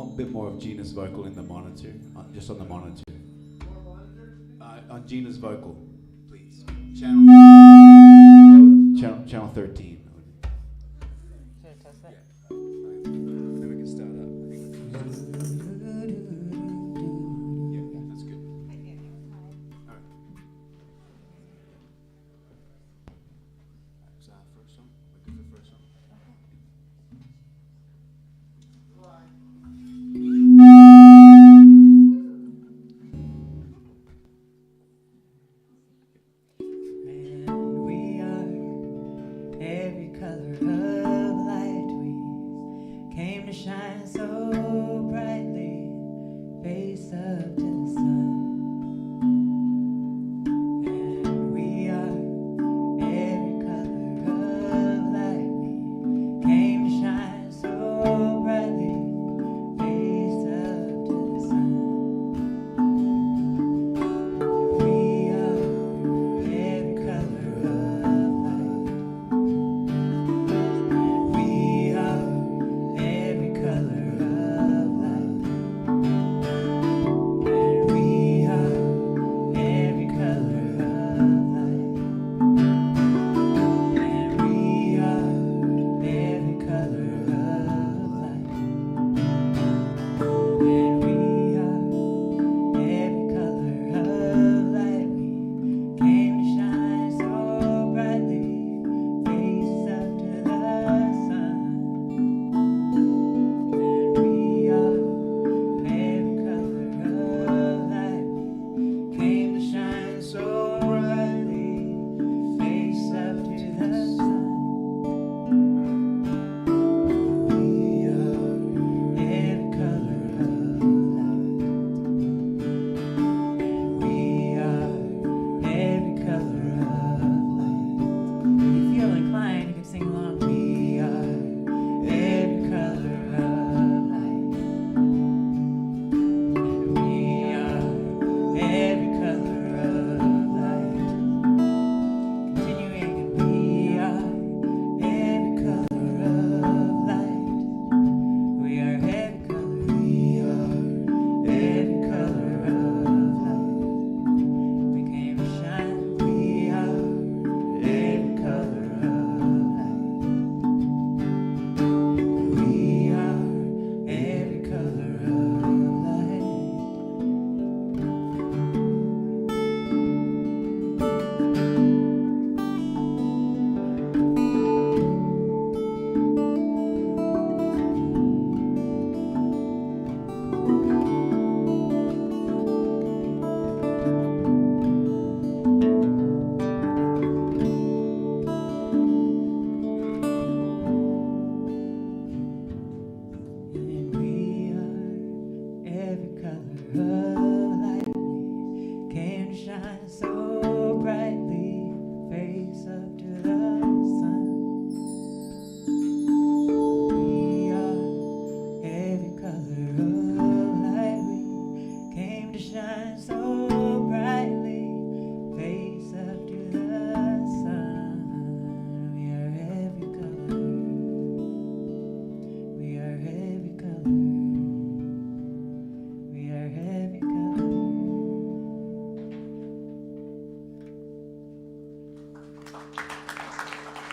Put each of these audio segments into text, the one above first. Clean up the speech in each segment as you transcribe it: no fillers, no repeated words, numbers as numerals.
want a bit more of Gina's vocal in the monitor, just on the monitor. On Gina's vocal, please. Channel 13. Should I test that? Then we can start up. Yeah, that's good. All right. Is that our first song? We're good for the first song.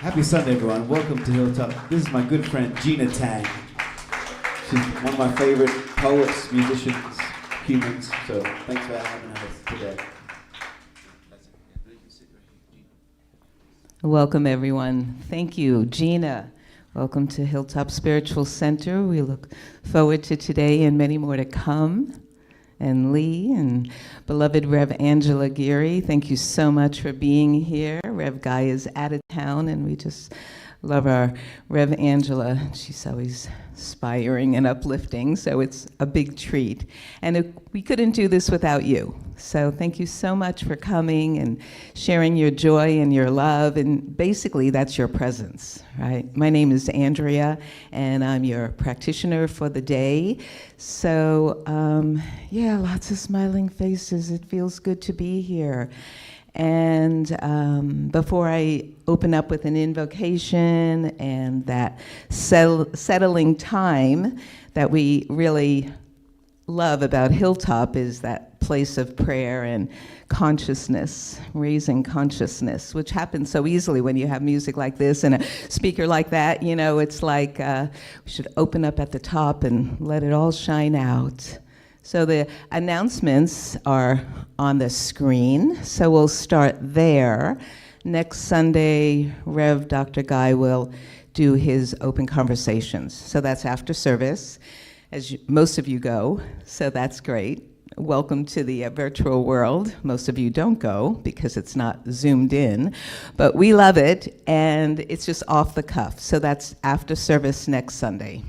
Happy Sunday, everyone. Welcome to Hilltop. This is my good friend, Gina Tang. She's one of my favorite poets, musicians, humans. So thanks for having us today. Welcome, everyone. Thank you, Gina. Welcome to Hilltop Spiritual Center. We look forward to today and many more to come. And Lee and beloved Rev Angela Geary, thank you so much for being here. Rev Guy is out of town, and we just love our Rev Angela. She's always inspiring and uplifting, so it's a big treat. And we couldn't do this without you. So thank you so much for coming and sharing your joy and your love, and basically that's your presence, right? My name is Andrea, and I'm your practitioner for the day. So yeah, lots of smiling faces. It feels good to be here. And before I open up with an invocation and that settling time, that we really love about Hilltop is that place of prayer and consciousness, raising consciousness, which happens so easily when you have music like this and a speaker like that. You know, it's like we should open up at the top and let it all shine out. So the announcements are on the screen, so we'll start there. Next Sunday, Rev. Dr. Guy will do his open conversations. So that's after service, as most of you go, so that's great. Welcome to the virtual world. Most of you don't go because it's not zoomed in, but we love it, and it's just off the cuff. So that's after service next Sunday.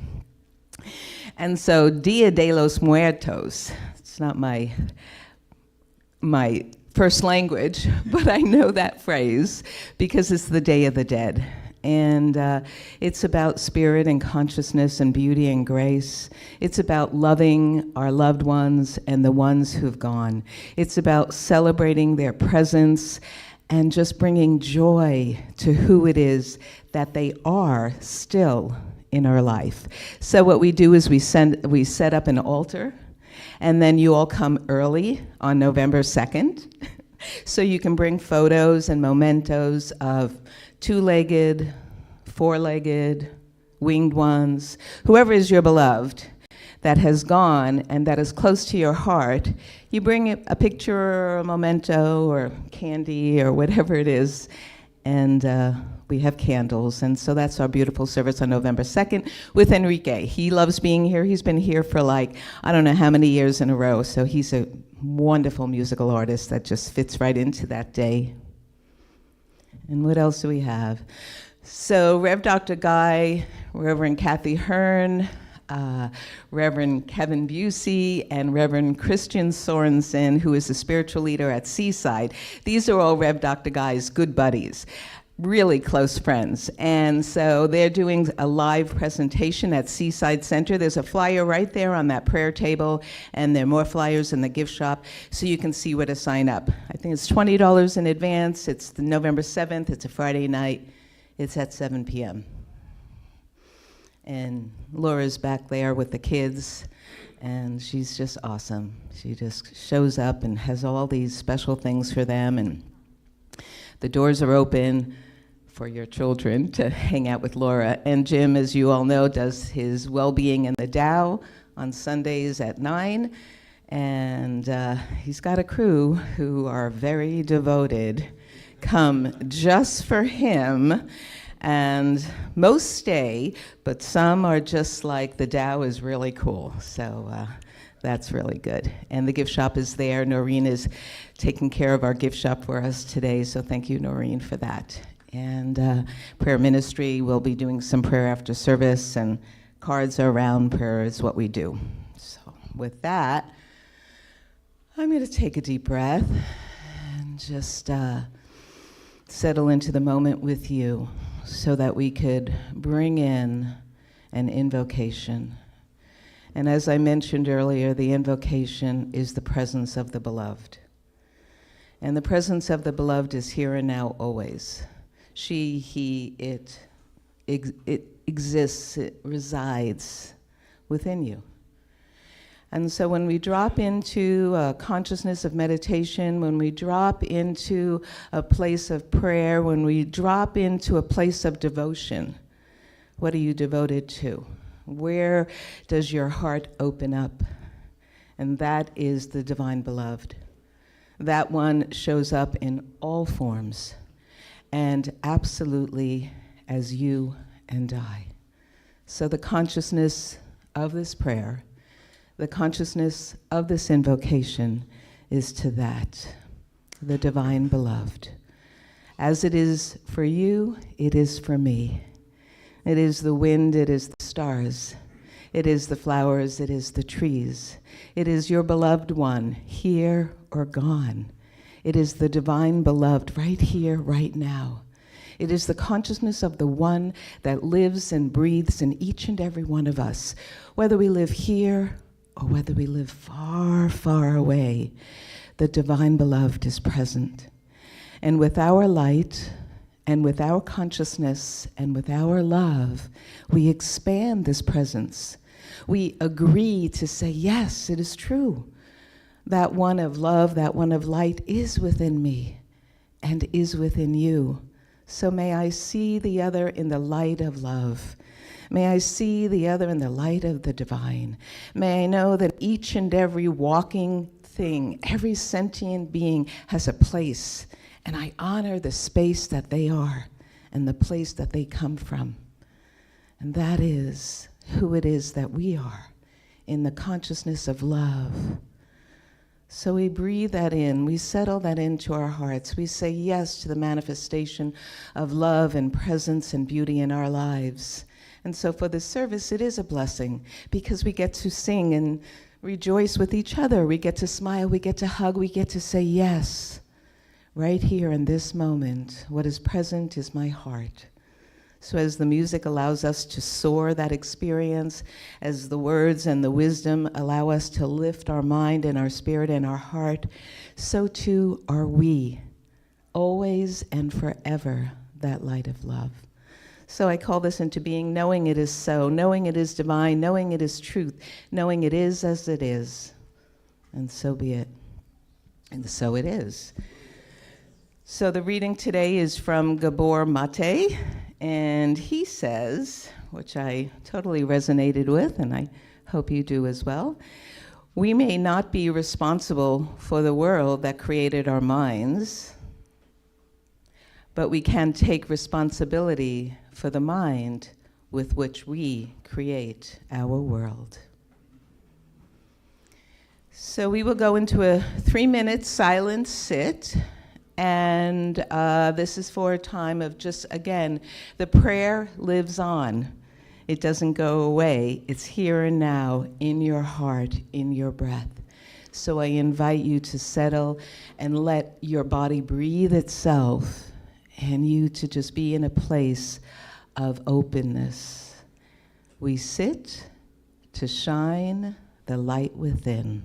And so Dia de los Muertos, it's not my first language, but I know that phrase because it's the Day of the Dead. And it's about spirit and consciousness and beauty and grace. It's about loving our loved ones and the ones who've gone. It's about celebrating their presence and just bringing joy to who it is that they are still in our life. So what we do is we set up an altar, and then you all come early on November 2nd. So you can bring photos and mementos of two-legged, four-legged, winged ones, whoever is your beloved that has gone and that is close to your heart. You bring a picture or a memento or candy or whatever it is, and we have candles. And so that's our beautiful service on November 2nd with Enrique. He loves being here. He's been here for like, I don't know how many years in a row. So he's a wonderful musical artist that just fits right into that day. And what else do we have? So Rev. Dr. Guy, Reverend Kathy Hearn, Reverend Kevin Busey, and Reverend Christian Sorensen, who is the spiritual leader at Seaside. These are all Rev. Dr. Guy's good buddies, really close friends. And so they're doing a live presentation at Seaside Center. There's a flyer right there on that prayer table, and there are more flyers in the gift shop, so you can see where to sign up. I think it's $20 in advance. It's the November 7th. It's a Friday night. It's at 7 p.m. And Laura's back there with the kids, and she's just awesome. She just shows up and has all these special things for them, and the doors are open for your children to hang out with Laura. And Jim, as you all know, does his well-being in the Tao on Sundays at 9, and he's got a crew who are very devoted, come just for him. And most stay, but some are just like, the Tao is really cool. So that's really good. And the gift shop is there. Noreen is taking care of our gift shop for us today, so thank you, Noreen, for that. And prayer ministry, we'll be doing some prayer after service, and cards are around. Prayer is what we do. So with that, I'm going to take a deep breath and just settle into the moment with you, so that we could bring in an invocation. And as I mentioned earlier, the invocation is the presence of the beloved. And the presence of the beloved is here and now always. She, he, it exists, it resides within you. And so when we drop into a consciousness of meditation, when we drop into a place of prayer, when we drop into a place of devotion, what are you devoted to? Where does your heart open up? And that is the divine beloved. That one shows up in all forms, and absolutely as you and I. So the consciousness of this prayer, the consciousness of this invocation is to that, the divine beloved. As it is for you, it is for me. It is the wind, it is the stars, it is the flowers, it is the trees. It is your beloved one, here or gone. It is the divine beloved right here, right now. It is the consciousness of the one that lives and breathes in each and every one of us, whether we live here or whether we live far, far away. The divine beloved is present. And with our light, and with our consciousness, and with our love, we expand this presence. We agree to say, yes, it is true. That one of love, that one of light is within me and is within you. So may I see the other in the light of love. May I see the other in the light of the divine. May I know that each and every walking thing, every sentient being has a place, and I honor the space that they are and the place that they come from. And that is who it is that we are in the consciousness of love. So we breathe that in, we settle that into our hearts. We say yes to the manifestation of love and presence and beauty in our lives. And so for this service, it is a blessing because we get to sing and rejoice with each other. We get to smile, we get to hug, we get to say yes. Right here in this moment, what is present is my heart. So as the music allows us to soar that experience, as the words and the wisdom allow us to lift our mind and our spirit and our heart, so too are we, always and forever, that light of love. So I call this into being, knowing it is so, knowing it is divine, knowing it is truth, knowing it is as it is, and so be it. And so it is. So the reading today is from Gabor Mate, and he says, which I totally resonated with, and I hope you do as well, we may not be responsible for the world that created our minds, but we can take responsibility for the mind with which we create our world. So we will go into a 3-minute silent sit. And this is for a time of just, again, the prayer lives on. It doesn't go away. It's here and now, in your heart, in your breath. So I invite you to settle and let your body breathe itself and you to just be in a place of openness. We sit to shine the light within.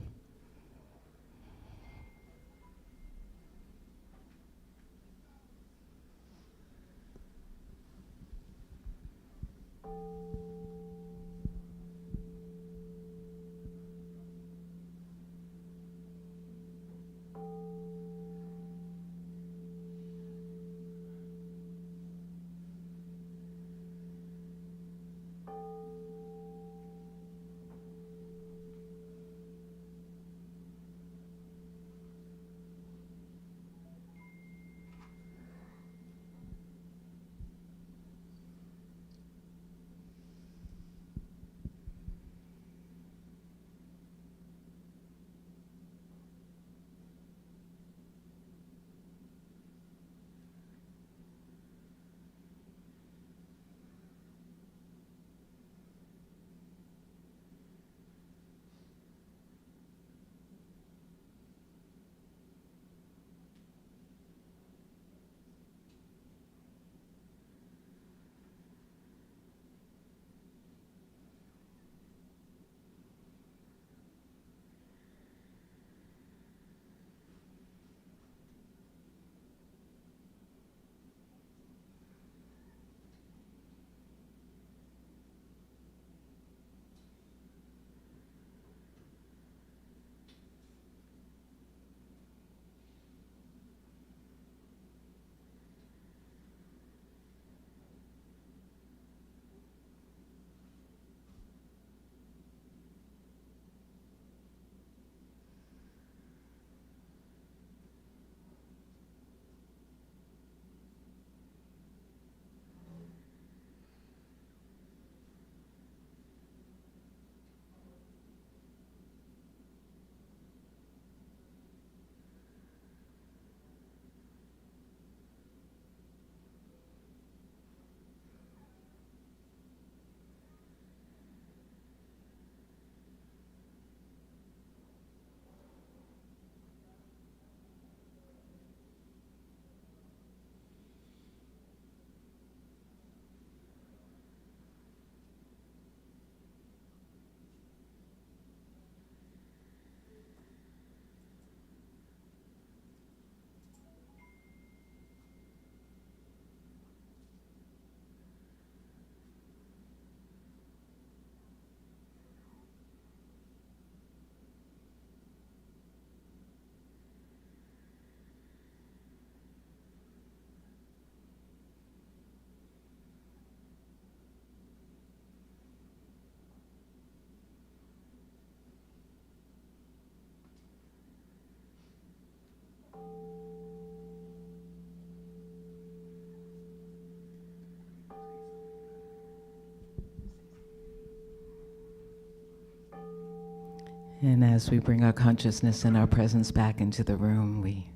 And as we bring our consciousness and our presence back into the room, we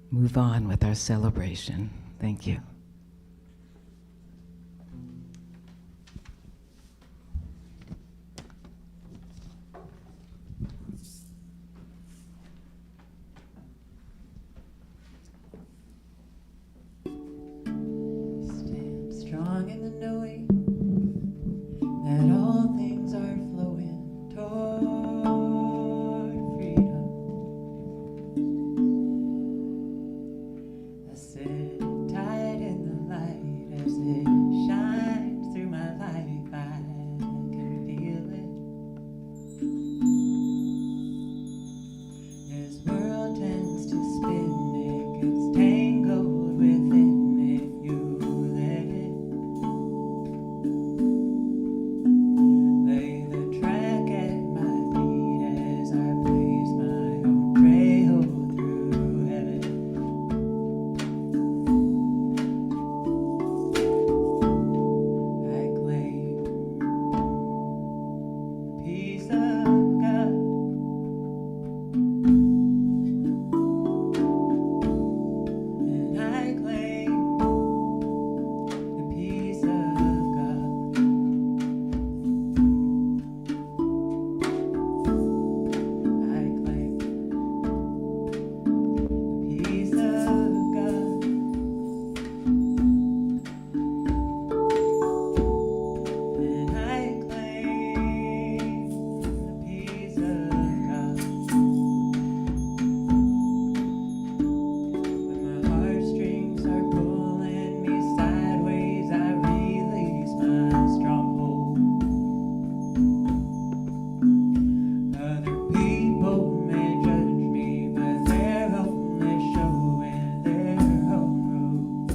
move on with our celebration. Thank you. Stand strong in the knowing that all things are flowing toward freedom. I sit tight in the light as it shines through my life. I can feel it. This world tends to spin, it gets tangled within if you let it. Lay the track at my feet as I blaze my own trail through heaven. I claim the peace of God. And I claim the peace of God. I claim the peace of God. And I claim the peace of God. When my heartstrings are pulling me sideways, I release my stronghold. Other people may judge me, but they're only showing their own road.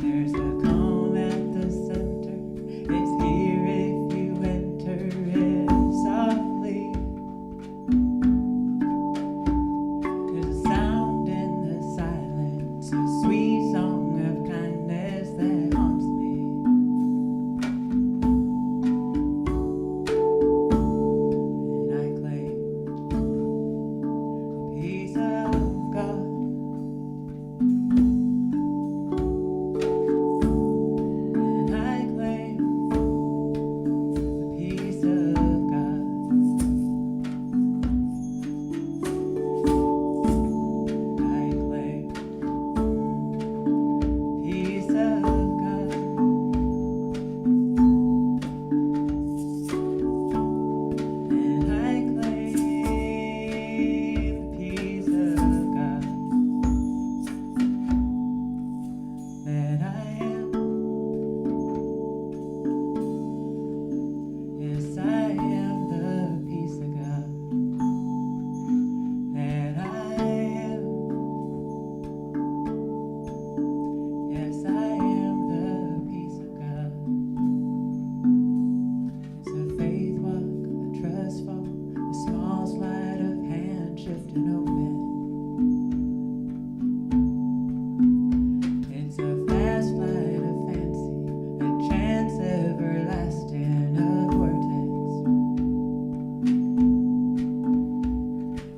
There's a calm at the center. It's here if you enter it softly. There's a sound in the silence, a sweet song of kindness that haunts me. And I claim the peace of God. And I claim the peace of God. I claim peace of God. And I claim the peace of God. That I am. Yes, I am the peace of God. That I am. Yes, I am the peace of God. It's a faith walk, a trust fall, a small sleight of hand shifting open. It's a fast flight of fancy, a chance everlasting, a vortex.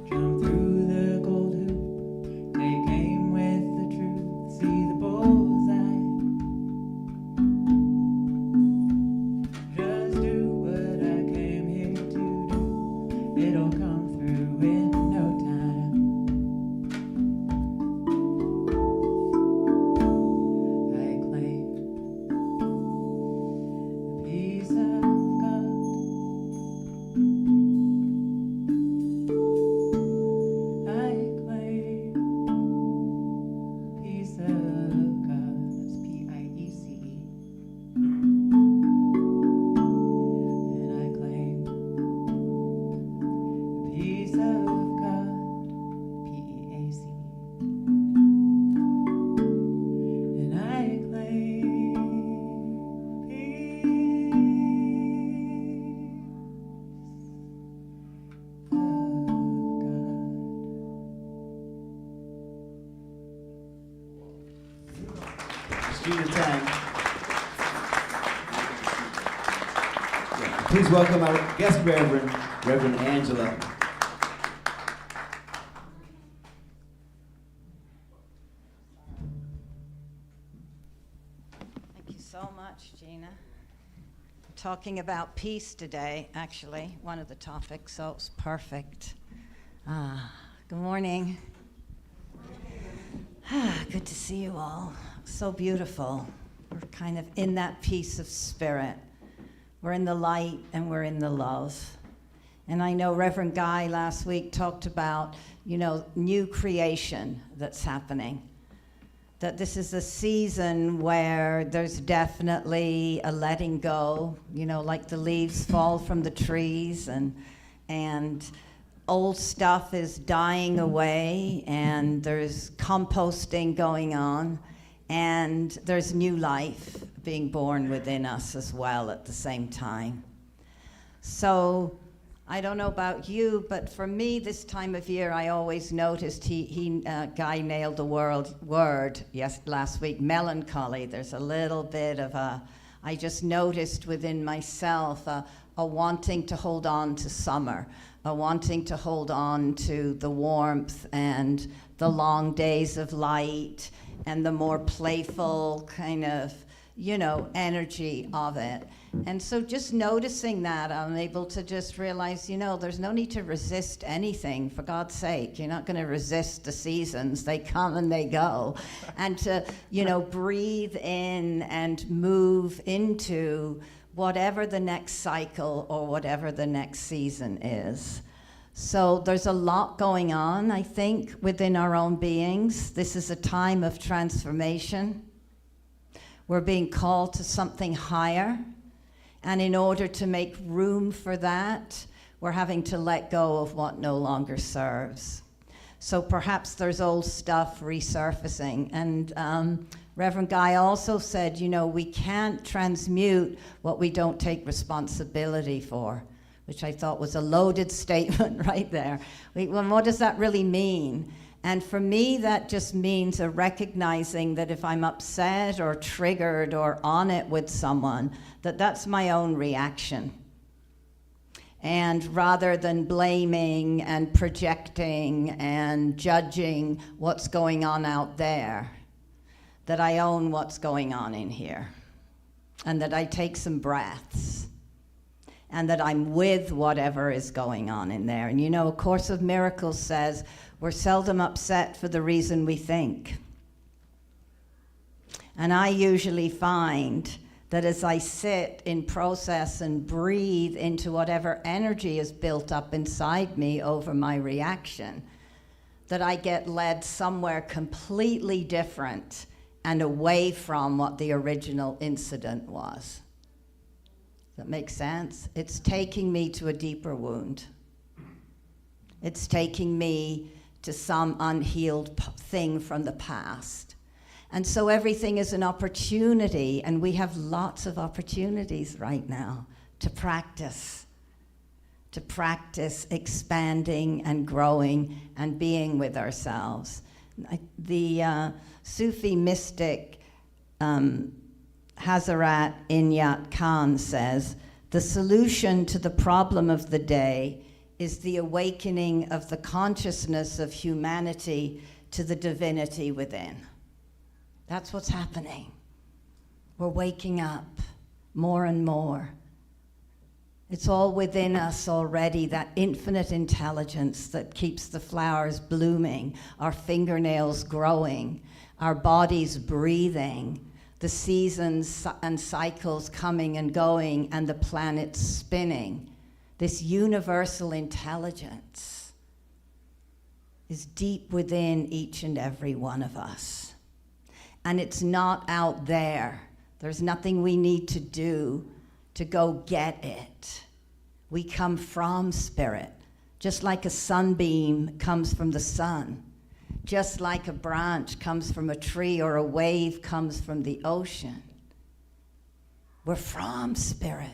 Jump through the gold hoop, take aim with the truth, see the bullseye. Just do what I came here to do, it'll come through in no time. I claim the peace of God. I claim peace of God. That's P-I-E-C-E. And I claim the peace of God. P-E-A-C-E. And I claim peace Gina Tang. Yeah, Please welcome our guest Reverend, Reverend Angela. Thank you so much, Gina. Talking about peace today, actually, one of the topics, so it's perfect. Good morning. Good to see you all. So beautiful. We're kind of in that peace of spirit. We're in the light and we're in the love. And I know Reverend Guy last week talked about, new creation that's happening. That this is a season where there's definitely a letting go, like the leaves fall from the trees and old stuff is dying away and there's composting going on and there's new life being born within us as well at the same time. So I don't know about you, but for me this time of year, I always noticed Guy nailed the word last week, melancholy. There's a little bit of I just noticed within myself a wanting to hold on to summer, a wanting to hold on to the warmth and the long days of light and the more playful kind of, energy of it. And so just noticing that, I'm able to just realize, there's no need to resist anything, for God's sake. You're not going to resist the seasons. They come and they go. And to, breathe in and move into whatever the next cycle or whatever the next season is. So there's a lot going on, I think, within our own beings. This is a time of transformation. We're being called to something higher. And in order to make room for that, we're having to let go of what no longer serves. So perhaps there's old stuff resurfacing. And Reverend Guy also said, we can't transmute what we don't take responsibility for, which I thought was a loaded statement right there. Well, what does that really mean? And for me, that just means a recognizing that if I'm upset or triggered or on it with someone, that's my own reaction. And rather than blaming and projecting and judging what's going on out there, that I own what's going on in here. And that I take some breaths. And that I'm with whatever is going on in there. And A Course of Miracles says, we're seldom upset for the reason we think. And I usually find that as I sit in process and breathe into whatever energy is built up inside me over my reaction, that I get led somewhere completely different and away from what the original incident was. Does that make sense? It's taking me to a deeper wound. It's taking me to some unhealed thing from the past. And so everything is an opportunity, and we have lots of opportunities right now to practice expanding and growing and being with ourselves. The Sufi mystic Hazrat Inyat Khan says, the solution to the problem of the day is the awakening of the consciousness of humanity to the divinity within. That's what's happening. We're waking up more and more. It's all within us already, that infinite intelligence that keeps the flowers blooming, our fingernails growing, our bodies breathing, the seasons and cycles coming and going, and the planets spinning. This universal intelligence is deep within each and every one of us. And it's not out there. There's nothing we need to do to go get it. We come from spirit, just like a sunbeam comes from the sun, just like a branch comes from a tree or a wave comes from the ocean. We're from spirit.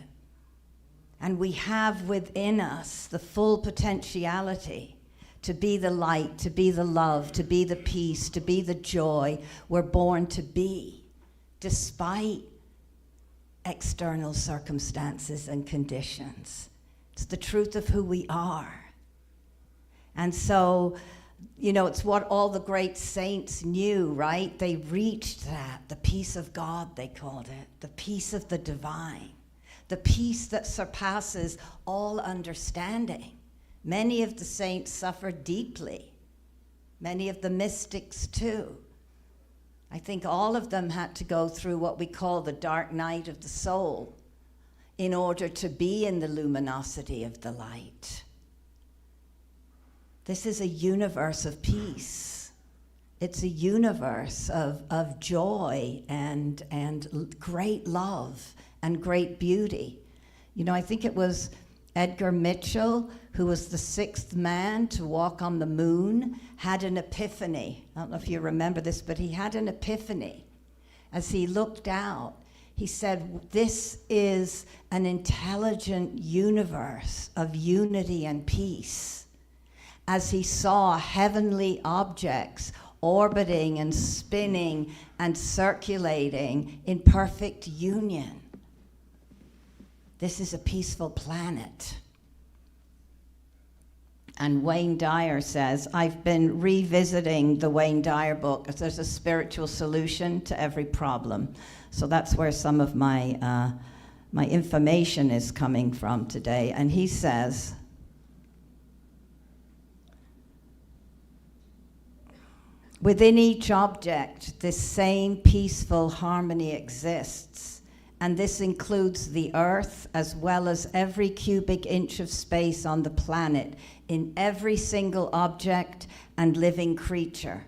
And we have within us the full potentiality to be the light, to be the love, to be the peace, to be the joy we're born to be, despite external circumstances and conditions. It's the truth of who we are. And so, you know, it's what all the great saints knew, right? They reached that, the peace of God, they called it, the peace of the divine, the peace that surpasses all understanding. Many of the saints suffered deeply, many of the mystics too. I think all of them had to go through what we call the dark night of the soul in order to be in the luminosity of the light. This is a universe of peace. It's a universe of joy and great love and great beauty. You know, I think it was Edgar Mitchell, who was the sixth man to walk on the moon, had an epiphany. I don't know if you remember this, but he had an epiphany. As he looked out, he said, this is an intelligent universe of unity and peace. As he saw heavenly objects orbiting and spinning and circulating in perfect union. This is a peaceful planet. And Wayne Dyer says, I've been revisiting the Wayne Dyer book. There's a spiritual solution to every problem. So that's where some of my information is coming from today. And he says, within each object, this same peaceful harmony exists. And this includes the earth as well as every cubic inch of space on the planet, in every single object and living creature.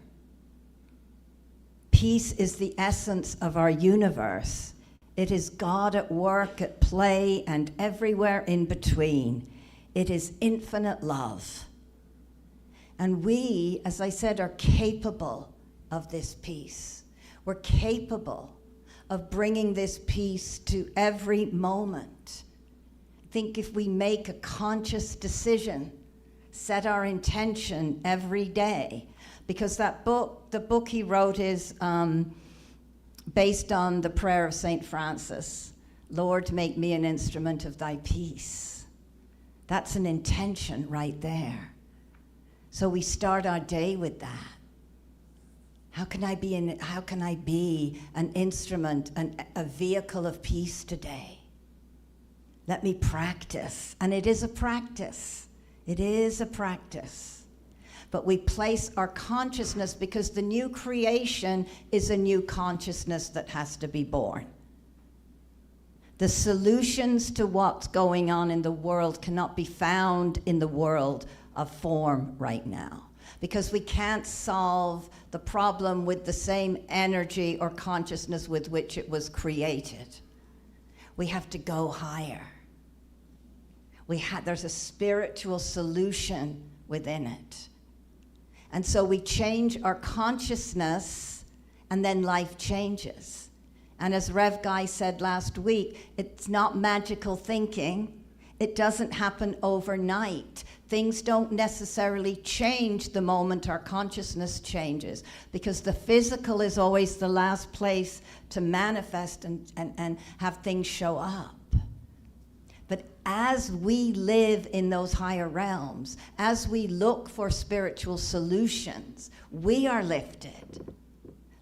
Peace is the essence of our universe. It is God at work, at play, and everywhere in between. It is infinite love. And we, as I said, are capable of this peace. We're capable of bringing this peace to every moment. I think if we make a conscious decision, set our intention every day, because that book, the book he wrote is based on the prayer of St. Francis, Lord, make me an instrument of thy peace. That's an intention right there. So we start our day with that. How can I be an instrument, a vehicle of peace today? Let me practice. And it is a practice. It is a practice. But we place our consciousness, because the new creation is a new consciousness that has to be born. The solutions to what's going on in the world cannot be found in the world of form right now, because we can't solve the problem with the same energy or consciousness with which it was created. We have to go higher. There's a spiritual solution within it. And so we change our consciousness, and then life changes. And as Rev Guy said last week, it's not magical thinking. It doesn't happen overnight. Things don't necessarily change the moment our consciousness changes, because the physical is always the last place to manifest and have things show up. But as we live in those higher realms, as we look for spiritual solutions, we are lifted.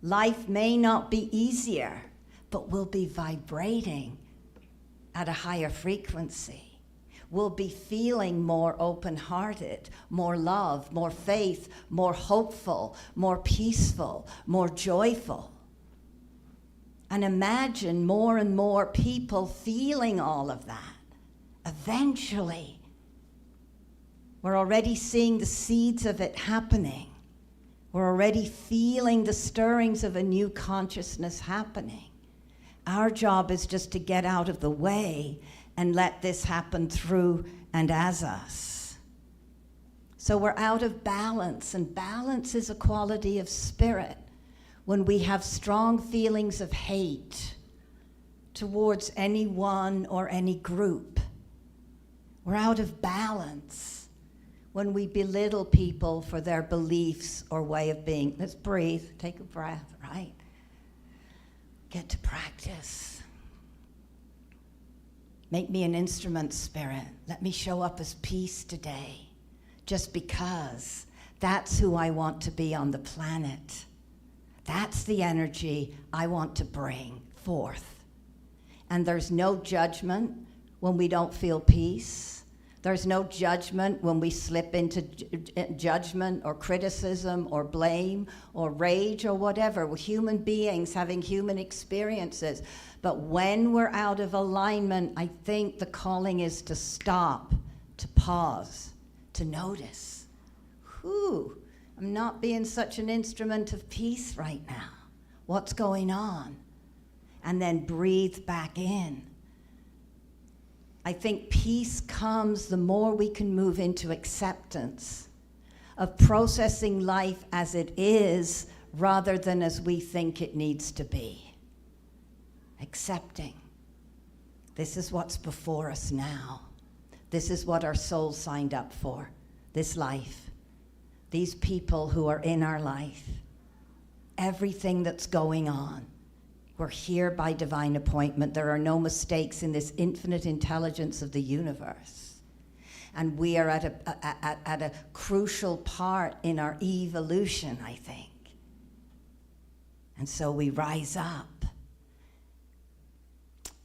Life may not be easier, but we'll be vibrating at a higher frequency. We'll be feeling more open-hearted, more love, more faith, more hopeful, more peaceful, more joyful. And imagine more and more people feeling all of that. Eventually, we're already seeing the seeds of it happening. We're already feeling the stirrings of a new consciousness happening. Our job is just to get out of the way and let this happen through and as us. So we're out of balance, and balance is a quality of spirit. When we have strong feelings of hate towards anyone or any group, we're out of balance. When we belittle people for their beliefs or way of being, let's breathe, take a breath, right? Get to practice. Make me an instrument, Spirit. Let me show up as peace today, just because that's who I want to be on the planet. That's the energy I want to bring forth. And there's no judgment when we don't feel peace. There's no judgment when we slip into judgment or criticism or blame or rage or whatever. We're human beings having human experiences. But when we're out of alignment, I think the calling is to stop, to pause, to notice. I'm not being such an instrument of peace right now. What's going on? And then breathe back in. I think peace comes the more we can move into acceptance of processing life as it is rather than as we think it needs to be. Accepting. This is what's before us now. This is what our soul signed up for. This life. These people who are in our life. Everything that's going on. We're here by divine appointment. There are no mistakes in this infinite intelligence of the universe. And we are at a crucial part in our evolution, I think. And so we rise up.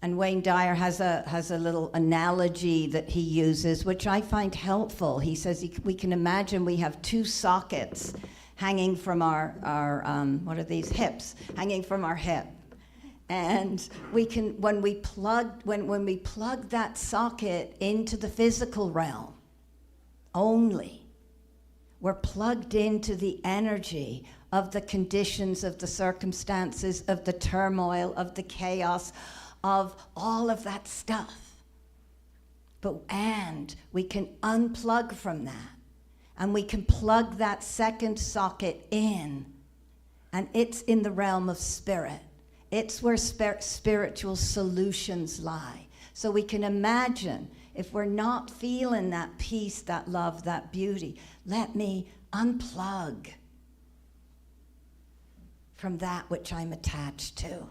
And Wayne Dyer has a little analogy that he uses, which I find helpful. He says we can imagine we have two sockets hanging from our what are these, hips, hanging from our hip. And we can, when we plug that socket into the physical realm only, we're plugged into the energy of the conditions, of the circumstances, of the turmoil, of the chaos, of all of that stuff. And we can unplug from that, and we can plug that second socket in, and it's in the realm of spirit. It's where spiritual solutions lie. So we can imagine, if we're not feeling that peace, that love, that beauty, let me unplug from that which I'm attached to.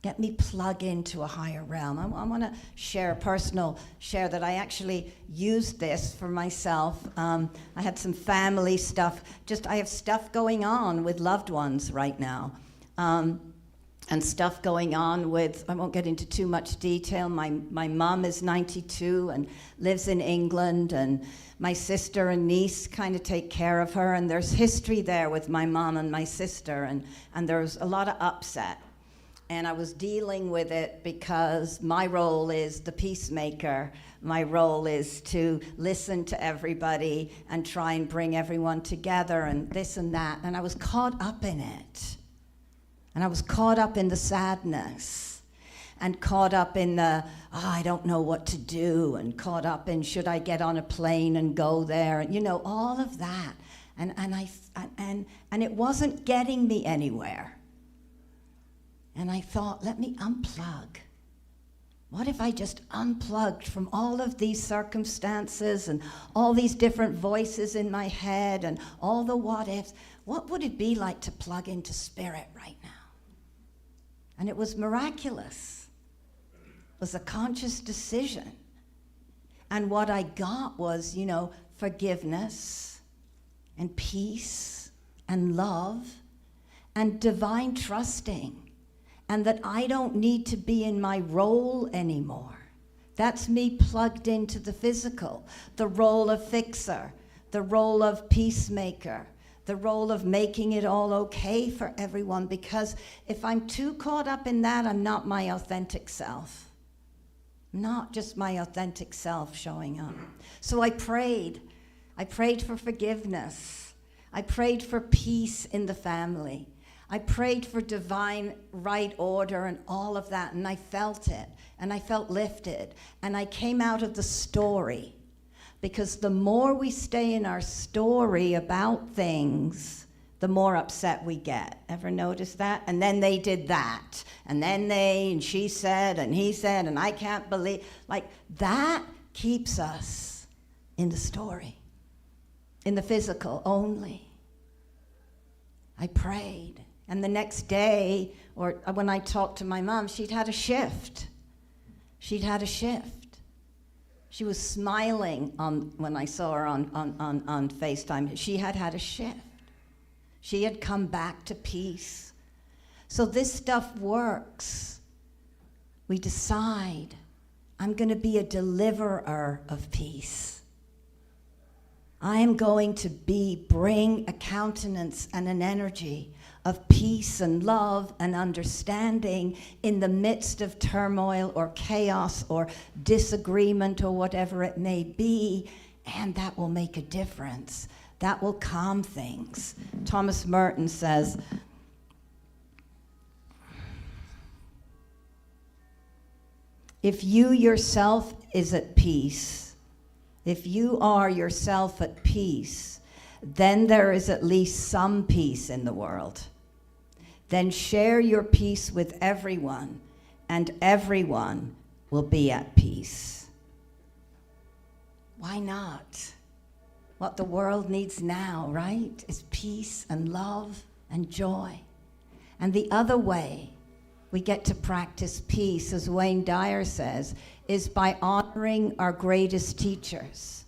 Let me plug into a higher realm. I want to share a personal share that I actually used this for myself. I had some family stuff. I have stuff going on with loved ones right now. And stuff going on with, I won't get into too much detail. My mom is 92 and lives in England, and my sister and niece kind of take care of her, and there's history there with my mom and my sister, and there's a lot of upset. And I was dealing with it because my role is the peacemaker. My role is to listen to everybody and try and bring everyone together and this and that. And I was caught up in it. And I was caught up in the sadness and caught up in the, I don't know what to do, and caught up in, should I get on a plane and go there? And, all of that. And it wasn't getting me anywhere. And I thought, let me unplug. What if I just unplugged from all of these circumstances and all these different voices in my head and all the what ifs? What would it be like to plug into spirit right now? And it was miraculous. It was a conscious decision. And what I got was, forgiveness and peace and love and divine trusting. And that I don't need to be in my role anymore. That's me plugged into the physical, the role of fixer, the role of peacemaker, the role of making it all okay for everyone, because if I'm too caught up in that, I'm not my authentic self. Not just my authentic self showing up. So I prayed. I prayed for forgiveness. I prayed for peace in the family. I prayed for divine right order and all of that, and I felt it, and I felt lifted, and I came out of the story, because the more we stay in our story about things, the more upset we get. Ever notice that? And then they did that, and then and she said, and he said, and I can't believe, that keeps us in the story, in the physical only. I prayed. And the next day, or when I talked to my mom, she'd had a shift. She'd had a shift. She was smiling when I saw her on FaceTime. She had had a shift. She had come back to peace. So this stuff works. We decide, I'm going to be a deliverer of peace. I am going to bring a countenance and an energy of peace and love and understanding in the midst of turmoil or chaos or disagreement or whatever it may be, and that will make a difference. That will calm things. Thomas Merton says, if you yourself is at peace, if you are yourself at peace, then there is at least some peace in the world. Then share your peace with everyone, and everyone will be at peace. Why not? What the world needs now, right, is peace and love and joy. And the other way we get to practice peace, as Wayne Dyer says, is by honoring our greatest teachers.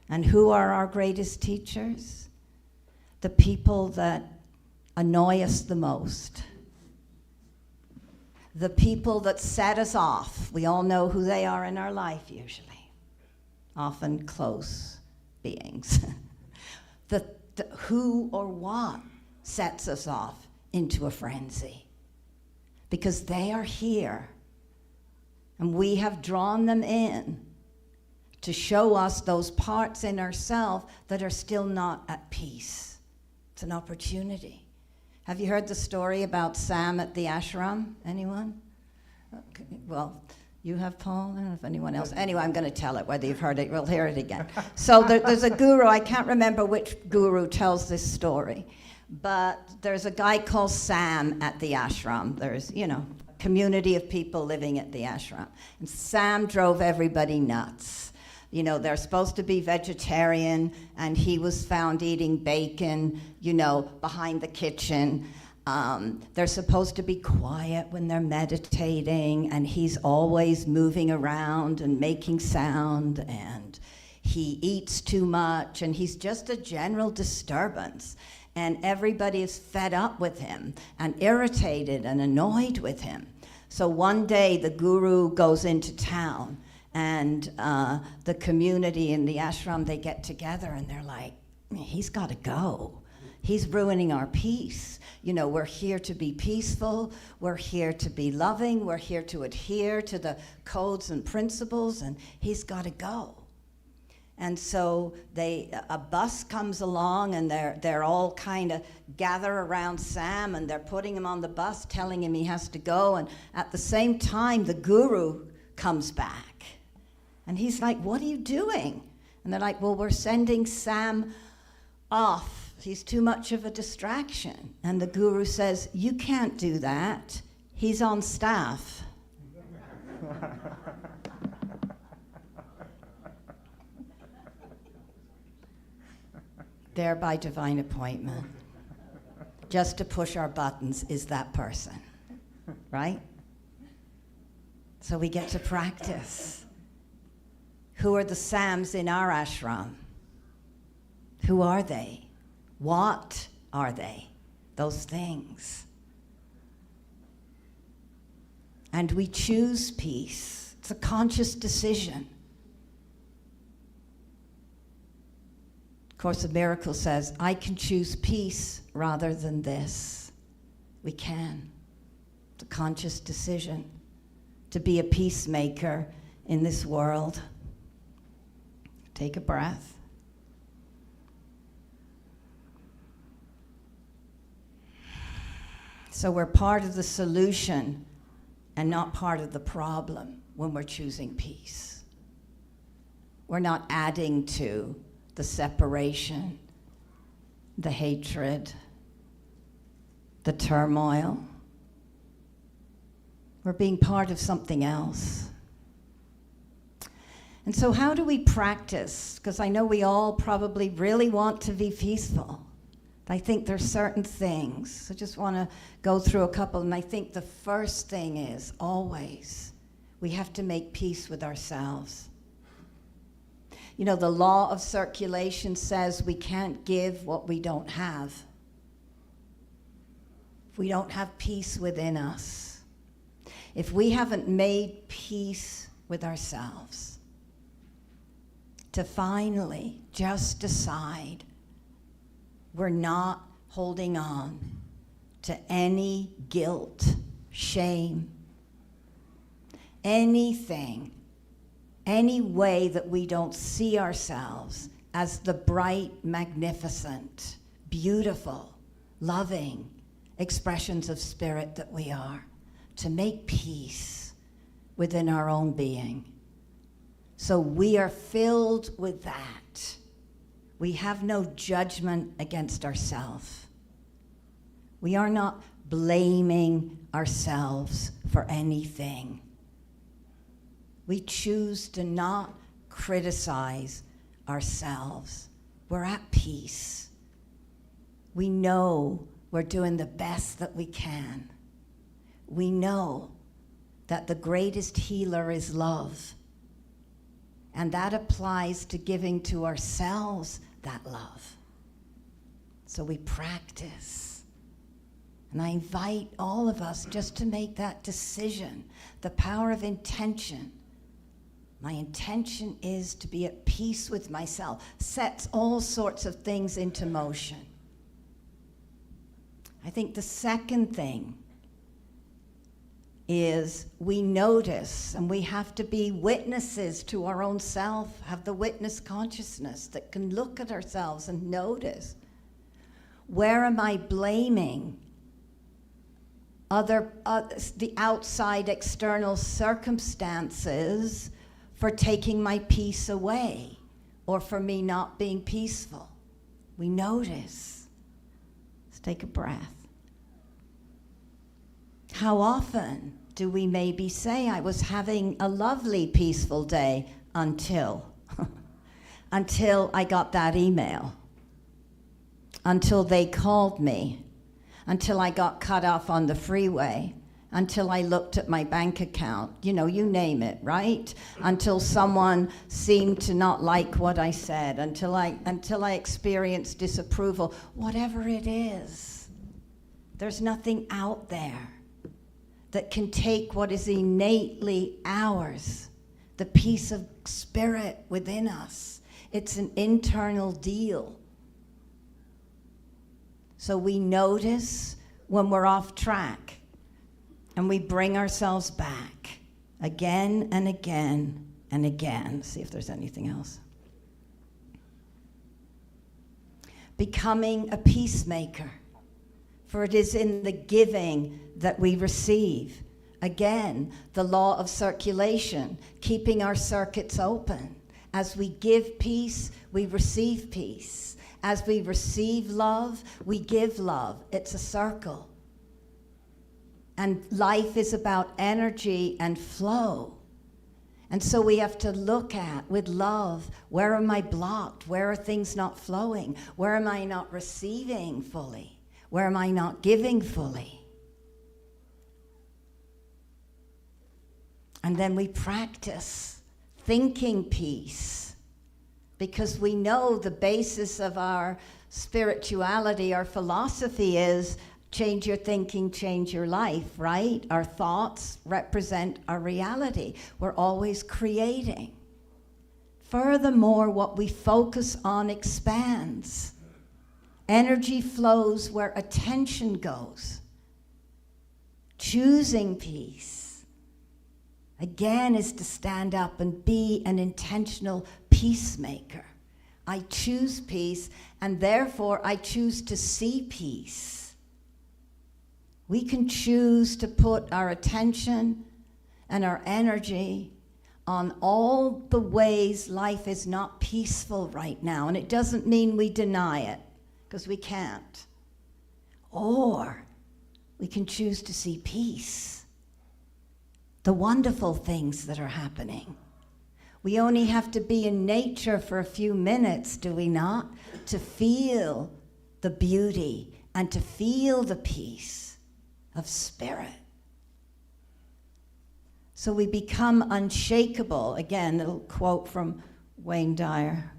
And who are our greatest teachers? The people that annoy us the most. The people that set us off. We all know who they are in our life usually. Often close beings. the who or what sets us off into a frenzy. Because they are here. And we have drawn them in to show us those parts in ourselves that are still not at peace. It's an opportunity. Have you heard the story about Sam at the ashram? Anyone? Okay. Well, you have, Paul? I don't know if anyone else. Anyway, I'm going to tell it. Whether you've heard it, we'll hear it again. So there's a guru. I can't remember which guru tells this story. But there's a guy called Sam at the ashram. There's, a community of people living at the ashram. And Sam drove everybody nuts. They're supposed to be vegetarian, and he was found eating bacon, behind the kitchen. They're supposed to be quiet when they're meditating, and he's always moving around and making sound, and he eats too much, and he's just a general disturbance. And everybody is fed up with him and irritated and annoyed with him. So one day the guru goes into town, and the community in the ashram, they get together and they're like, he's got to go. He's ruining our peace. We're here to be peaceful. We're here to be loving. We're here to adhere to the codes and principles, and he's got to go. And so a bus comes along, and they're all kind of gather around Sam, and they're putting him on the bus, telling him he has to go. And at the same time, the guru comes back. And he's like, what are you doing? And they're like, well, we're sending Sam off. He's too much of a distraction. And the guru says, you can't do that. He's on staff. There by divine appointment. Just to push our buttons is that person, right? So we get to practice. Who are the Sams in our ashram? Who are they? What are they? Those things. And we choose peace. It's a conscious decision. Course of Miracles says, I can choose peace rather than this. We can. It's a conscious decision to be a peacemaker in this world. Take a breath. So we're part of the solution and not part of the problem when we're choosing peace. We're not adding to the separation, the hatred, the turmoil. We're being part of something else. And so how do we practice? Because I know we all probably really want to be peaceful. I think there's certain things. I just want to go through a couple, and I think the first thing is always We have to make peace with ourselves. You know, the law of circulation says we can't give what we don't have. If we don't have peace within us, if we haven't made peace with ourselves, to finally just decide we're not holding on to any guilt, shame, anything, any way that we don't see ourselves as the bright, magnificent, beautiful, loving expressions of spirit that we are, to make peace within our own being. So we are filled with that. We have no judgment against ourselves. We are not blaming ourselves for anything. We choose to not criticize ourselves. We're at peace. We know we're doing the best that we can. We know that the greatest healer is love. And that applies to giving to ourselves that love. So we practice. And I invite all of us just to make that decision, the power of intention. My intention is to be at peace with myself, sets all sorts of things into motion. I think the second thing is we notice, and we have to be witnesses to our own self, have the witness consciousness that can look at ourselves and notice, where am I blaming the outside external circumstances for taking my peace away or for me not being peaceful? We notice. Let's take a breath. How often do we maybe say, I was having a lovely, peaceful day until I got that email, until they called me, until I got cut off on the freeway, until I looked at my bank account, you name it, right? Until someone seemed to not like what I said, until I experienced disapproval, whatever it is. There's nothing out there that can take what is innately ours, the peace of spirit within us. It's an internal deal. So we notice when we're off track, and we bring ourselves back again and again and again. See if there's anything else. Becoming a peacemaker. For it is in the giving that we receive. Again, the law of circulation, keeping our circuits open. As we give peace, we receive peace. As we receive love, we give love. It's a circle. And life is about energy and flow. And so we have to look at, with love, where am I blocked? Where are things not flowing? Where am I not receiving fully? Where am I not giving fully? And then we practice thinking peace, because we know the basis of our spirituality, our philosophy is change your thinking, change your life, right? Our thoughts represent our reality. We're always creating. Furthermore, what we focus on expands. Energy flows where attention goes. Choosing peace, again, is to stand up and be an intentional peacemaker. I choose peace, and therefore I choose to see peace. We can choose to put our attention and our energy on all the ways life is not peaceful right now. And it doesn't mean we deny it, because we can't. Or we can choose to see peace, the wonderful things that are happening. We only have to be in nature for a few minutes, do we not, to feel the beauty and to feel the peace of spirit. So we become unshakable. Again, a little quote from Wayne Dyer.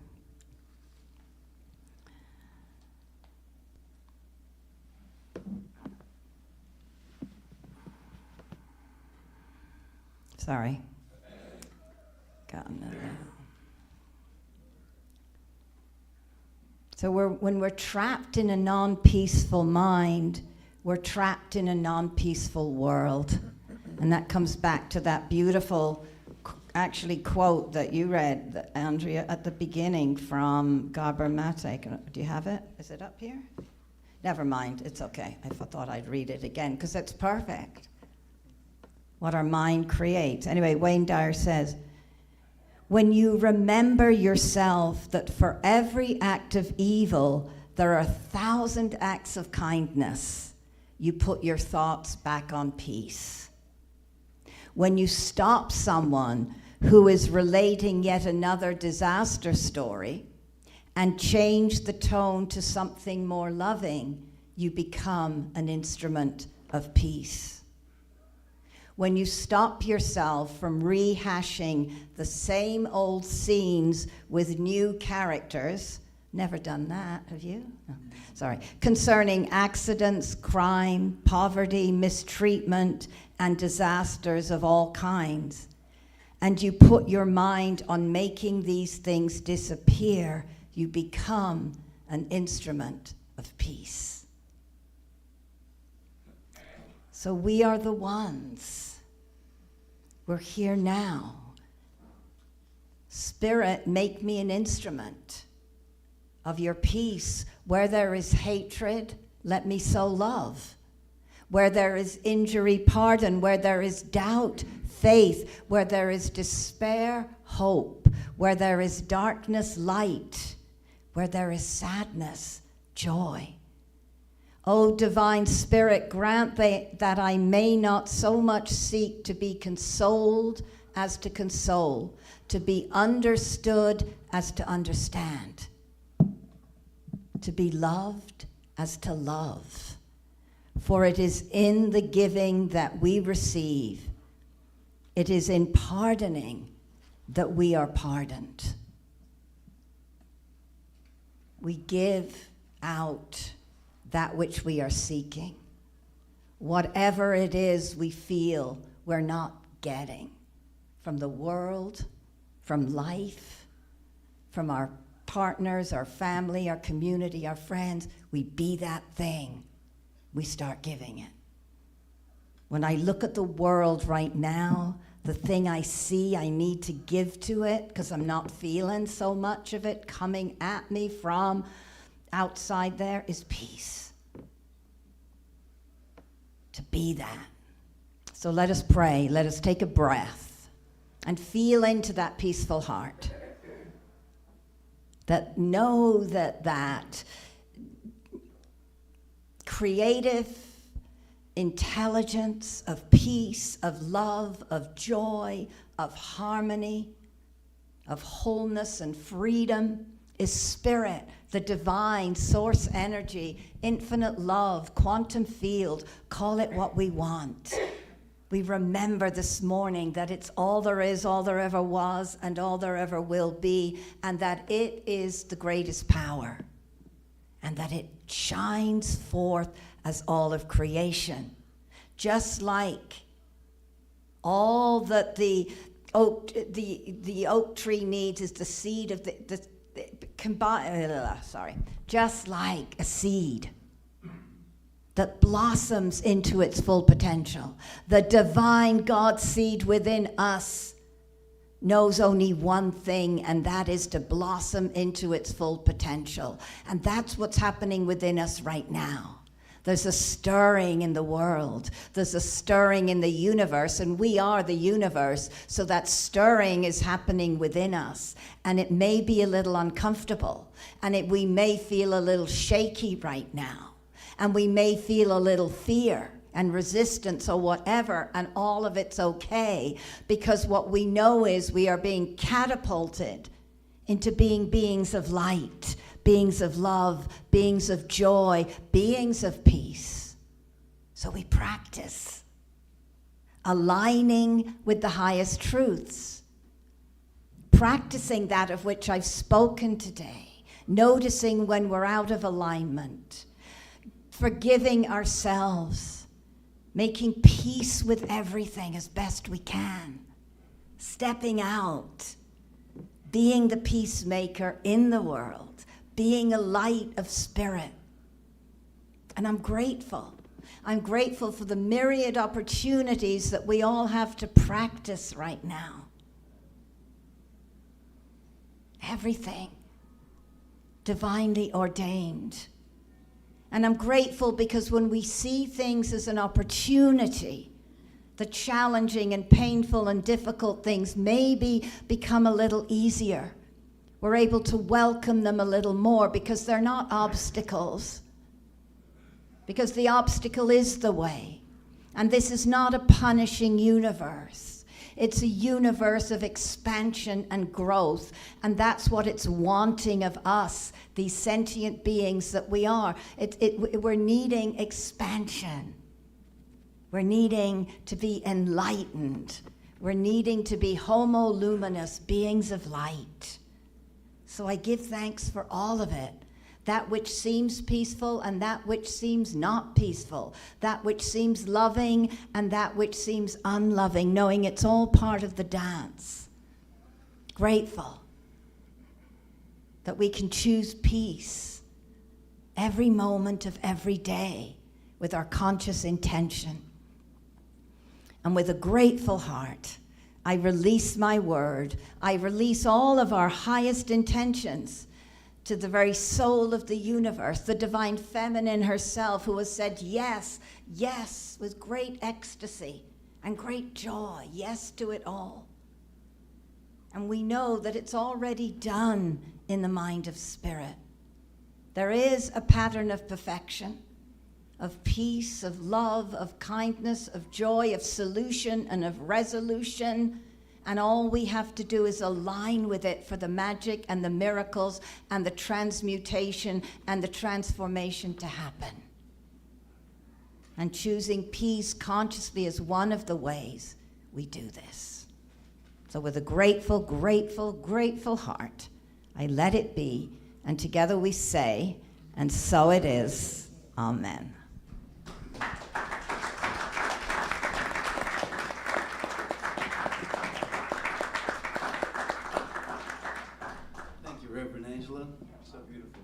Sorry. Got another. So when we're trapped in a non-peaceful mind, we're trapped in a non-peaceful world. And that comes back to that beautiful, actually, quote that you read, Andrea, at the beginning from Gabor Mate. Do you have it? Is it up here? Never mind, it's okay. I thought I'd read it again, because it's perfect. What our mind creates. Anyway, Wayne Dyer says, when you remember yourself that for every act of evil, there are 1,000 acts of kindness, you put your thoughts back on peace. When you stop someone who is relating yet another disaster story and change the tone to something more loving, you become an instrument of peace. When you stop yourself from rehashing the same old scenes with new characters, never done that, have you? No. Sorry. Concerning accidents, crime, poverty, mistreatment, and disasters of all kinds, and you put your mind on making these things disappear, you become an instrument of peace. So we are the ones. We're here now. Spirit, make me an instrument of your peace. Where there is hatred, let me sow love. Where there is injury, pardon. Where there is doubt, faith. Where there is despair, hope. Where there is darkness, light. Where there is sadness, joy. O divine Spirit, grant that I may not so much seek to be consoled as to console, to be understood as to understand, to be loved as to love. For it is in the giving that we receive. It is in pardoning that we are pardoned. We give out that which we are seeking. Whatever it is we feel we're not getting from the world, from life, from our partners, our family, our community, our friends, we be that thing. We start giving it. When I look at the world right now, the thing I see I need to give to it because I'm not feeling so much of it coming at me from outside there is peace. To be that. So let us pray. Let us take a breath and feel into that peaceful heart. That know that creative intelligence of peace, of love, of joy, of harmony, of wholeness and freedom is spirit, the divine source energy, infinite love, quantum field, call it what we want. We remember this morning that it's all there is, all there ever was, and all there ever will be, and that it is the greatest power, and that it shines forth as all of creation. Just like all that the oak tree needs is the seed of just like a seed that blossoms into its full potential. The divine God seed within us knows only one thing, and that is to blossom into its full potential. And that's what's happening within us right now. There's a stirring in the world. There's a stirring in the universe, and we are the universe. So that stirring is happening within us. And it may be a little uncomfortable, and we may feel a little shaky right now. And we may feel a little fear and resistance or whatever, and all of it's okay, because what we know is we are being catapulted into being beings of light, beings of love, beings of joy, beings of peace. So we practice aligning with the highest truths, practicing that of which I've spoken today, noticing when we're out of alignment, forgiving ourselves, making peace with everything as best we can, stepping out, being the peacemaker in the world, being a light of spirit. And I'm grateful. I'm grateful for the myriad opportunities that we all have to practice right now. Everything divinely ordained. And I'm grateful because when we see things as an opportunity, the challenging and painful and difficult things maybe become a little easier. We're able to welcome them a little more because they're not obstacles. Because the obstacle is the way. And this is not a punishing universe. It's a universe of expansion and growth. And that's what it's wanting of us, these sentient beings that we are. We're needing expansion. We're needing to be enlightened. We're needing to be homo luminous, beings of light. So I give thanks for all of it. That which seems peaceful and that which seems not peaceful. That which seems loving and that which seems unloving, knowing it's all part of the dance. Grateful that we can choose peace every moment of every day with our conscious intention. And with a grateful heart, I release my word. I release all of our highest intentions to the very soul of the universe, the divine feminine herself, who has said yes, yes, with great ecstasy and great joy, yes to it all. And we know that it's already done in the mind of spirit. There is a pattern of perfection, of peace, of love, of kindness, of joy, of solution, and of resolution. And all we have to do is align with it for the magic and the miracles and the transmutation and the transformation to happen. And choosing peace consciously is one of the ways we do this. So with a grateful, grateful, grateful heart, I let it be. And together we say, and so it is. Amen. Reverend Angela, so beautiful.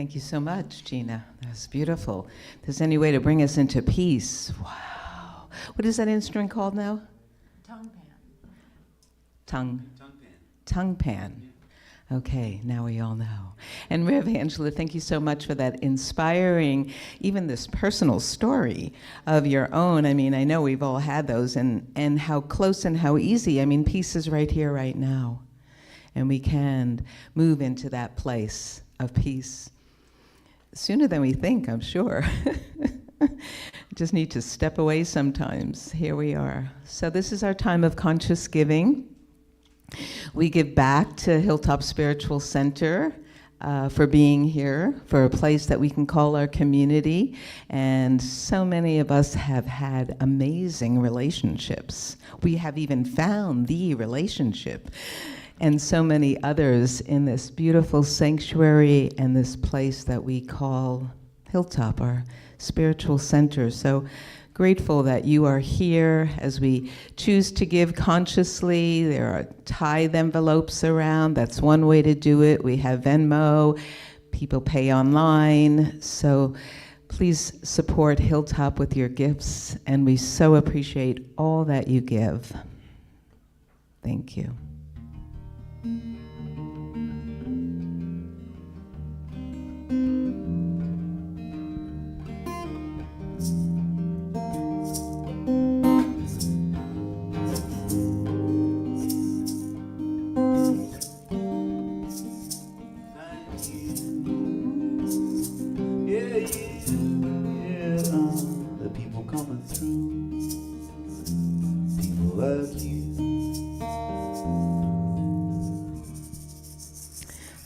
Thank you so much, Gina. That's beautiful. If there's any way to bring us into peace. Wow. What is that instrument called now? Tongue pan. Tongue. Tongue pan. Tongue pan. Okay, now we all know. And Rev Angela, thank you so much for that inspiring, even this personal story of your own. I mean, I know we've all had those, and how close and how easy. I mean, peace is right here, right now. And we can move into that place of peace sooner than we think, I'm sure. Just need to step away sometimes. Here we are. So this is our time of conscious giving. We give back to Hilltop Spiritual Center for being here, for a place that we can call our community. And so many of us have had amazing relationships. We have even found the relationship. And so many others in this beautiful sanctuary and this place that we call Hilltop, our spiritual center. So grateful that you are here as we choose to give consciously. There are tithe envelopes around. That's one way to do it. We have Venmo. People pay online. So please support Hilltop with your gifts. And we so appreciate all that you give. Thank you. The people coming through, people like you.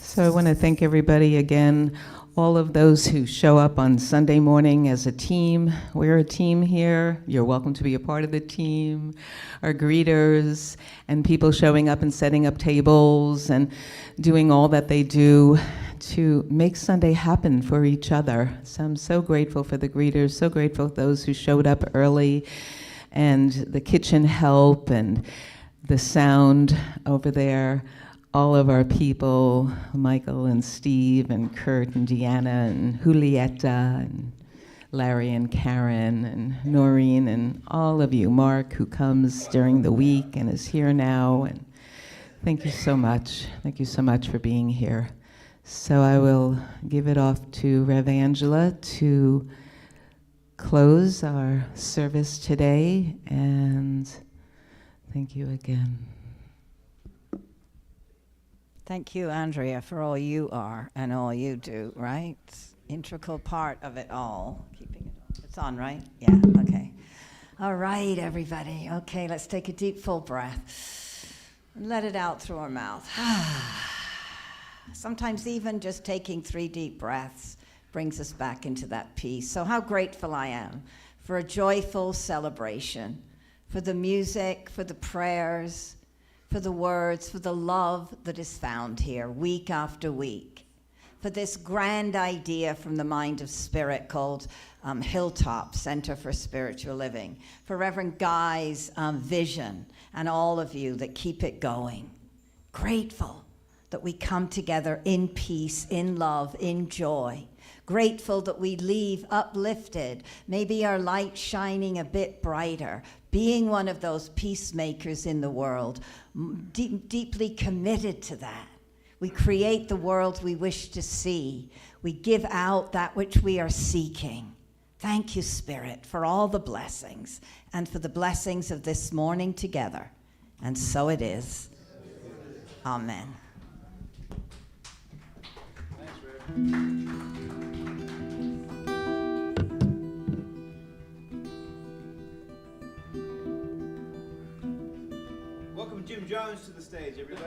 So I want to thank everybody again, all of those who show up on Sunday morning as a team. We're a team here. You're welcome to be a part of the team. Our greeters and people showing up and setting up tables and doing all that they do to make Sunday happen for each other. So I'm so grateful for the greeters, so grateful for those who showed up early, and the kitchen help and the sound over there. All of our people, Michael and Steve and Kurt and Deanna and Julieta and Larry and Karen and Noreen and all of you, Mark, who comes during the week and is here now. And thank you so much. Thank you so much for being here. So I will give it off to Rev Angela to close our service today, and thank you again. Thank you, Andrea, for all you are and all you do, right? Integral part of it all. Keeping it on. It's on, right? Yeah, okay. All right, everybody. Okay, let's take a deep, full breath and let it out through our mouth. Sometimes even just taking 3 deep breaths brings us back into that peace. So how grateful I am for a joyful celebration, for the music, for the prayers, for the words, for the love that is found here week after week, for this grand idea from the Mind of Spirit called Hilltop Center for Spiritual Living, for Reverend Guy's vision, and all of you that keep it going. Grateful that we come together in peace, in love, in joy. Grateful that we leave uplifted, maybe our light shining a bit brighter, being one of those peacemakers in the world, deeply committed to that. We create the world we wish to see. We give out that which we are seeking. Thank you, Spirit, for all the blessings and for the blessings of this morning together. And so it is. Amen. Welcome Jim Jones to the stage, everybody.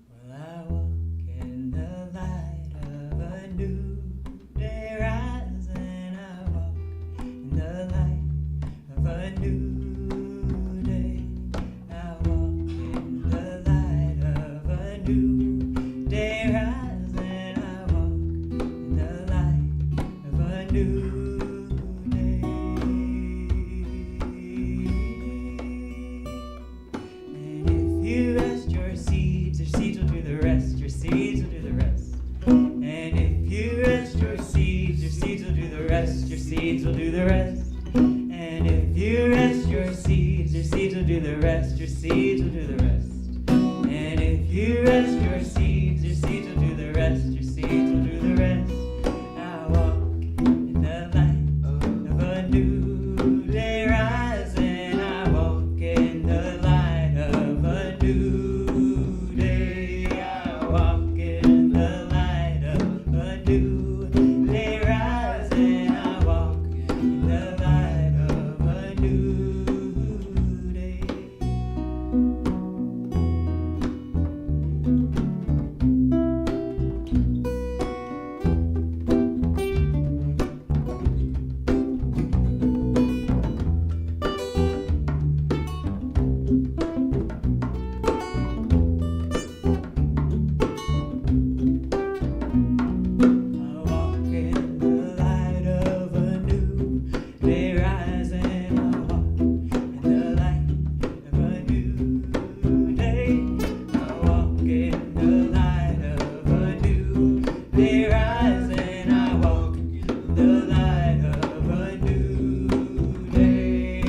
Well, I walk in the light of a new day rising. I walk in the light of a new day. I walk in the light of a new day rising. I walk you rest your seeds will do the rest, your seeds will do the rest. I walk in the light of a new day rising. I walk in the light of a new day. I walk in the light of a new day rising. I walk in the light of a new day. I walk in the light of a new day rising. I walk in the light of a new day. I walk in the light of a new day rising. I walk in the light of a new day.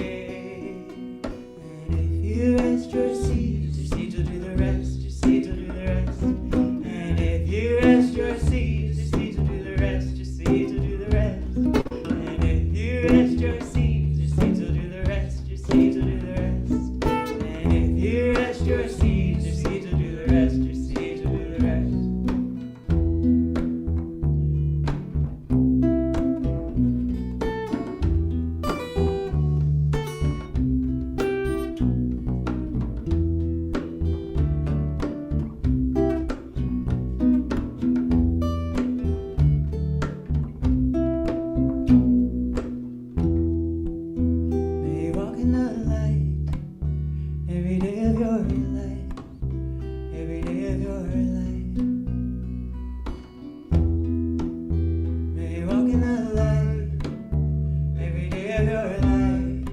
And if you rest your seeds will do the rest, your seeds will do the rest. And if you rest your seeds will do the rest, your seeds will do the rest. And if you rest your seeds will do the rest, your seeds will do the rest. And if you rest your seeds will do the rest, your seeds will do the rest. May you walk in the light every day of your life, every day of your life. May you walk in the light every day of your life,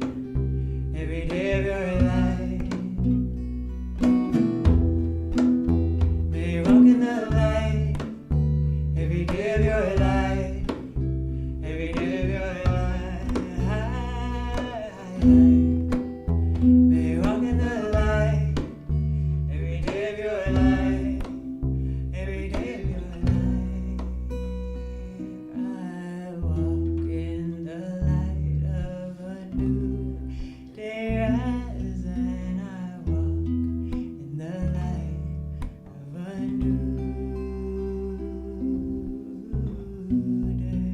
every day of your life. May you walk in the light every day of your life, every day of your life. May you walk in the light every day of your life, every day of your life. I walk in the light of a new day rising. I walk in the light of a new day.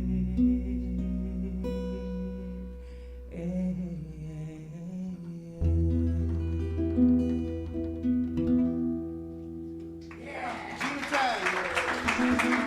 Gina Tang.